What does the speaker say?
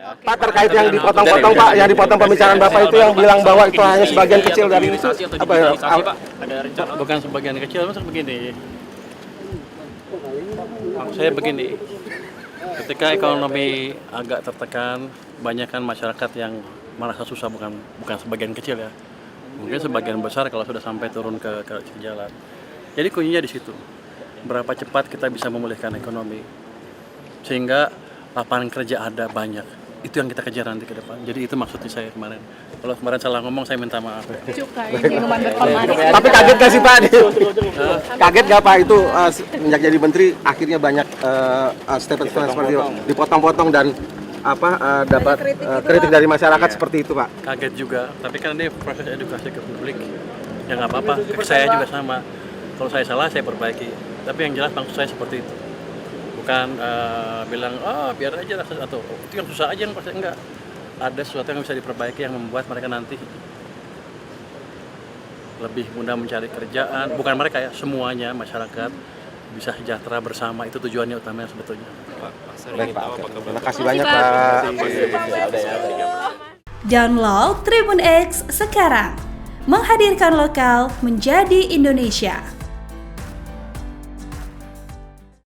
Pak, terkait yang dipotong-potong Pak, yang dipotong pembicaraan Bapak itu yang bilang bahwa itu hanya sebagian kecil dari itu apa ya? Ada rencana bukan sebagian kecil, maksud begini. Maksud saya begini. Ketika ekonomi agak tertekan, banyak kan masyarakat yang merasa susah, bukan sebagian kecil ya. Mungkin sebagian besar kalau sudah sampai turun ke jalan. Jadi kuncinya di situ. Berapa cepat kita bisa memulihkan ekonomi sehingga lapangan kerja ada banyak. Itu yang kita kejar nanti ke depan. Jadi itu maksudnya saya kemarin. Kalau kemarin salah ngomong, saya minta maaf. Cukai minuman berpemanis. Tapi kaget gak sih Pak? Kaget gak Pak itu sejak jadi menteri akhirnya banyak statement seperti itu dipotong-potong dan dapat kritik dari masyarakat seperti itu Pak? Kaget juga, tapi kan ini proses edukasi ke publik. Ya nggak apa-apa, ke saya juga sama. Kalau saya salah, saya perbaiki. Tapi yang jelas maksud saya seperti itu. Bukan bilang, biar aja atau itu yang susah aja yang proses, enggak. Ada sesuatu yang bisa diperbaiki yang membuat mereka nanti lebih mudah mencari kerjaan. Bukan mereka ya, semuanya masyarakat bisa sejahtera bersama. Itu tujuannya utamanya sebetulnya. Baik Pak, terima kasih banyak Pak. Download Tribun X sekarang, menghadirkan lokal menjadi Indonesia.